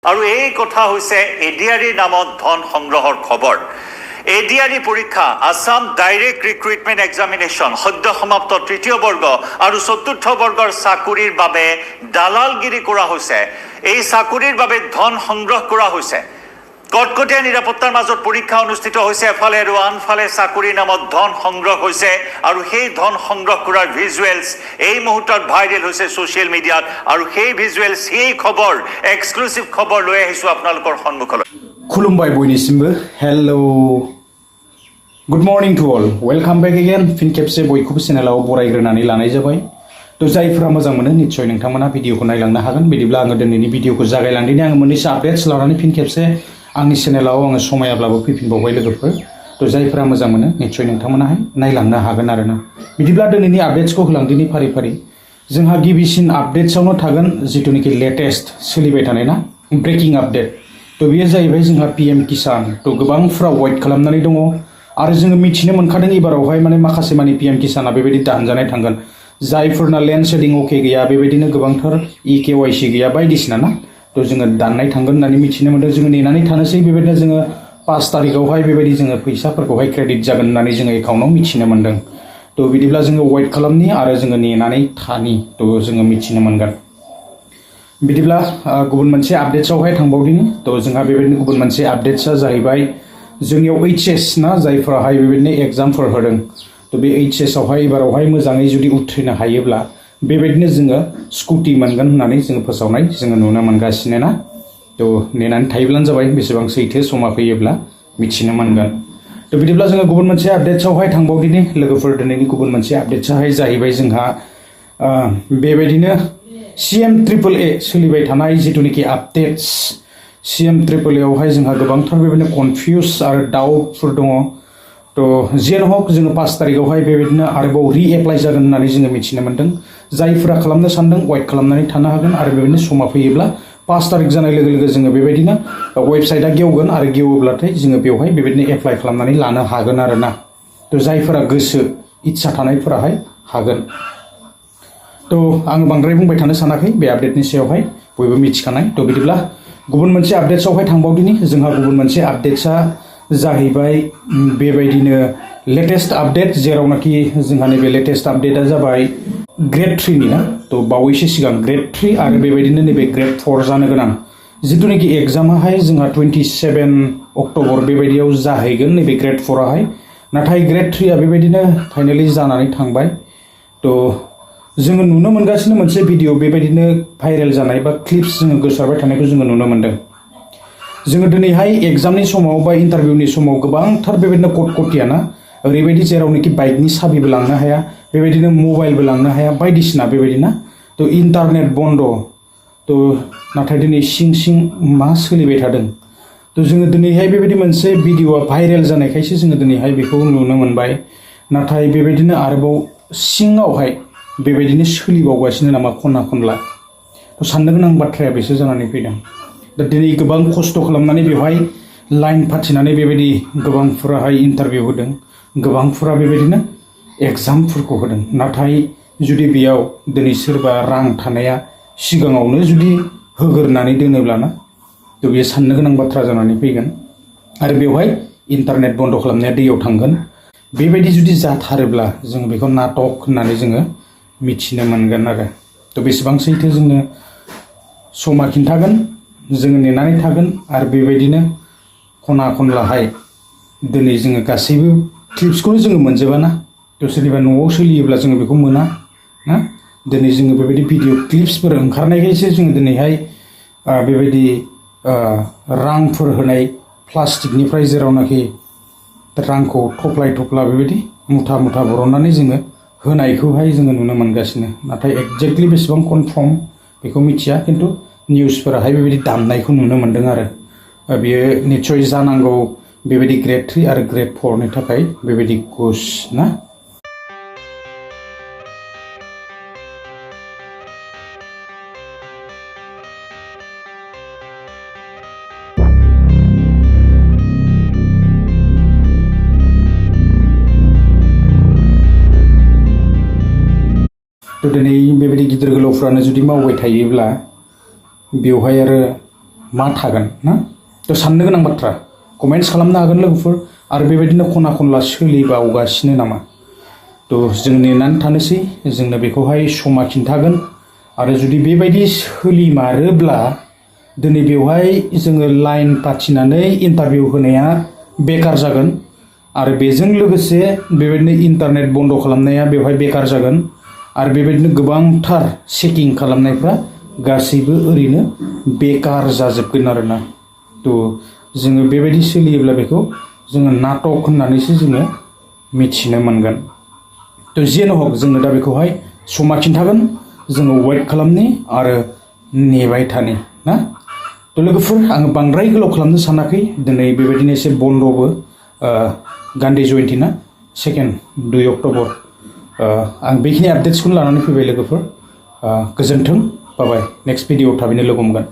আৰু এই কথা হৈছে এডিআৰই নামত ধন সংগ্ৰহৰ খবৰ। এডিআৰই পৰীক্ষা আসাম ডাইৰেক্ট ৰিক্ৰুইটমেণ্ট এক্সামিনেশ্যন সদ্য সমাপ্ত তৃতীয় বৰ্গ আৰু চতুৰ্থ বৰ্গৰ চাকৰিৰ বাবে দালালগিৰি কৰা হৈছে। এই চাকৰিৰ বাবে ধন সংগ্ৰহ কৰা হৈছে। কটকটীয়া নিৰাপত্তাৰ মাজত পৰীক্ষা অনুষ্ঠিত হৈছে এফালে আৰু আনফালে চাকৰিৰ নামত ধন সংগ্ৰহ হৈছে আৰু সেই ধন সংগ্ৰহ কৰাৰ ভিজুৱেলছ এই মুহূৰ্তত ভাইৰেল হৈছে ছ'চিয়েল মিডিয়াত আৰু সেই ভিজুৱেলছ সেই খবৰ এক্সক্লুচিভ খবৰ লৈ আহিছোঁ আপোনালোকৰ সন্মুখলৈ। खुलुमबाय बयनिसिमबो hello good morning to all welcome back again फिन खेबसे बयखौबो चेनेलाव बरायग्रोनानै लानाय जाबाय। तो जायफोरा मोजां मोनो निश्चय नोंथांमोना भिडिअखौ नायलांनो हागोन। बिदिब्ला आङो दिनैनि भिडिअखौ जागायलांदिनि। आङो मोननैसो आपडेट्स लानानै फिन खेबसे आंनि चेनेलाव आङो समायाब्लाबो फैफिनबावबाय लोगोफोर। तो जायफोरा मोजां मोनो निश्चय नोंथांमोनाहाय नायलांनो हागोन आरोना। बिदिब्ला दिनैनि आपडेट्सखौ होलांदिनि फारि फारि। जोंहा गिबिसिन आपडेट्सआवनो थागोन जिथुनिखि लेटेस्ट सोलिबाय थानाय ना ब्रेकिं आपडेट। तो बेयो जाहैबाय जोंहा पीएम किसान। तो गोबांफ्रा वेट खालामनानै दङ आरो जोङो मिथिनो मोनखादों एबारावहाय माने माखासे माने पीएम किसाना बेबायदि दानजानाय थांगोन। जायफोरना लेन्ड शेडिं अके गैया बेबायदिनो गोबांथार EKYC गैया बायदिसिना ना। तो जोङो दाननाय थांगोन होननानै मिथिनो मोनदों। जोङो नेनानै थानोसै बेबायदिनो जोङो 5 तारिखआवहाय बेबायदि जोङो फैसाफोरखौहाय क्रेडिट जागोन होननानै जोङो एकाउन्टाव मिथिनो मोनदों। तो बिदिब्ला जोङो वेट खालामनि आरो जोङो नेनानै थानि। तो जोङो मिथिनो मोनगोन। बिदिब्ला गुबुन मोनसे आपडेट्सआवहाय थांबावदिनि। तो जोंहा बेबायदिनो गुबुन मोनसे आपडेट्सआ जाहैबाय जोंनियाव HS ना जायफोराहाय बेबायदिनो एग्जामफोर होदों। तो बे HS आवहाय एबारावहाय मोजाङै जुदि उथ्रिनो हायोब्ला बेबायदिनो जोङो स्कुटि मोनगोन होननानै जोङो फोसावनाय जोङो नुनो मोनगासिनो ना। तो नेनानै थायोब्लानो जाबाय बेसेबां सैथो समा फैयोब्ला मिथिनो मोनगोन। तो बिदिब्ला जोङो गुबुन मोनसे आपडेट्सआवहाय थांबावदिनि लोगोफोर। दिनैनि गुबुन मोनसे आपडेट्सआहाय जाहैबाय जोंहा बेबायदिनो CM-AAA सोलिबाय थानाय जिथुनिखि आपडेट्स CM-AAA आवहाय जोंहा गोबांथार बेबायदिनो कनफिउज आरो डाउटफोर दङ। तो जियानो हक जोङो 5 तारिखआवहाय बेबायदिनो आरोबाव रिएप्लाइ जागोन होननानै जोङो मिथिनो मोनदों। जायफोरा खालामनो सानदों वेट खालामनानै थानो हागोन आरो बेबायदिनो समा फैयोब्ला 5 तारिख जानाय लोगो लोगो जोङो बेबायदिनो वेबसाइटआ गेवगोन आरो गेवोब्लाथाय जोङो बेवहाय बेबायदिनो एप्लाइ खालामनानै लानो हागोन आरोना। तो जायफोरा गोसो इच्छा थानायफोराहाय हागोन। तो आं बांद्राय बुंबाय थानो सानाखै बे आपडेटनि सायावहाय बयबो मिथिखानाय। तो बिदिब्ला गुबुन मोनसे आपडेट्सआवहाय थांबावदिनि। जोंहा गुबुन मोनसे आपडेट्सआ जाहैबाय बेबायदिनो लेटेस्ट आपडेट जेरावनाखि जोंहा नैबे लेटेस्ट आपडेटआ जाबाय ग्रेड 3 नि ना। तो बावैसो सिगां ग्रेड 3 आरो बेबायदिनो नैबे ग्रेड 4 जानो गोनां जिथुनिखि एग्जामाहाय जोंहा 27 अक्ट'बर बेबायदियाव जाहैगोन नैबे ग्रेड 4 आवहाय। नाथाय ग्रेड 3 आ बेबायदिनो फाइनालि जानानै थांबाय। तो जोङो नुनो मोनगासिनो मोनसे भिडिअ बेबायदिनो भाइरेल जानाय बा क्लिप्स जोङो गोसारबाय थानायखौ जोङो नुनो मोनदों। जोङो दिनैहाय एग्जामनि समाव बा इन्टारभिउनि समाव गोबांथार बेबायदिनो कटकटिया ना ओरैबायदि जेरावनोखि बाइकनि साबिबो लांनो हाया बेबायदिनो मबाइलबो लांनो हाया बायदिसिना बेबायदिना। तो इन्टारनेट बन्द'। तो नाथाय दिनै सिं सिं मा सोलिबाय थादों। तो जोङो दिनैहाय बेबायदि मोनसे भिडिअआ भाइरेल जानायखायसो जोङो दिनैहाय बेखौ नुनो मोनबाय। नाथाय बेबायदिनो आरोबाव सिङावहाय बेबायदिनो सोलिबावगासिनो नामा खना खनला। तो साननो गोनां बाथ्राया बेसो जानानै फैदों। दा दिनै गोबां खस्थ' खालामनानै बेवहाय लाइन फाथिनानै बेबायदि गोबांफोराहाय इन्टारभिउ होदों। गोबांफोरा बेबायदिनो एग्जामफोरखौ होदों। नाथाय जुदि बेयाव दिनै सोरबा रां थानाया सिगाङावनो जुदि होग्रोनानै दोनोब्लाना तो बेयो साननो गोनां बाथ्रा जानानै फैगोन। आरो बेवहाय इन्टारनेट बन्द' खालामनाया दैयाव थांगोन। बेबायदि जुदि जाथारोब्ला जोङो बेखौ नाटक होननानै जोङो मिथिनो मोनगोन आरो। तो बेसेबां सैथो जोङो समा खिन्थागोन। जोङो नेनानै थागोन आरो बेबायदिनो खना खनलाहाय दिनै जोङो गासैबो क्लिप्सखौनो जोङो मोनजोबाना। तो सोरनिबा न'आव सोलियोब्ला जोङो बेखौ मोना ना। दिनै जोङो बेबायदि भिडिअ क्लिप्सफोर ओंखारनायखायसो जोङो दिनैहाय बेबायदि रांफोर होनाय प्लास्टिकनिफ्राय जेरावनाखि रांखौ थफ्ला बेबायदि मुथा मुथा बरननानै जोङो होनायखौहाय जोङो नुनो मोनगासिनो। नाथाय एक्जेक्टलि बेसेबां कनफार्म बेखौ मिथिया खिन्थु निउसफोराहाय बेबायदि दामनायखौ नुनो मोनदों आरो। बेयो निस्सय जानांगौ बेबायदि ग्रेड 3 आरो ग्रेड 4 नि थाखाय बेबायदि घुस ना। तो दिनै बेबायदि गिदिर गोलावफ्रानो जुदि मावबाय थायोब्ला बेवहाय आरो मा थागोन ना थ' साननो गोनां बाथ्रा कमेन्ट्स खालामनो हागोन लोगोफोर आरो बेबायदिनो खना खनला सोलिबावगासिनो नामा थ' जों नेनानै थानोसै जोंनो बेखौहाय समा खिन्थागोन आरो जुदि बेबायदि सोलिमारोब्ला दिनै बेवहाय जोङो लाइन पाथिनानै इन्टारभिउ होनाया बेकार जागोन आरो बेजों लोगोसे बेबायदिनो इन्टारनेट बन्द खालामनाया बेवहाय बेकार जागोन आरो बेबायदिनो गोबांथार चेकिं खालामनायफ्रा गासैबो ओरैनो बेकार जाजोबगोन आरोना थ' जोङो बेबायदि सोलियोब्ला बेखौ जोङो नाटक होननानैसो जोङो मिथिनो मोनगोन थ' जियानो हक जोंनो दा बेखौहाय समा खिन्थागोन जोङो वेट खालामनि आरो नेबाय थानि ना थ' लोगोफोर आङो बांद्राय गोलाव खालामनो सानाखै दिनै बेबायदिनो एसे बन्द'बो गान्धी जयन्ती ना 2 अक्ट'बर आं बेखिनि आपडेट्सखौनो लानानै फैबाय लोगोफोर गोजोन्थों बाय नेक्स्ट भिडिअ'आव थाबैनो लोगो मोनगोन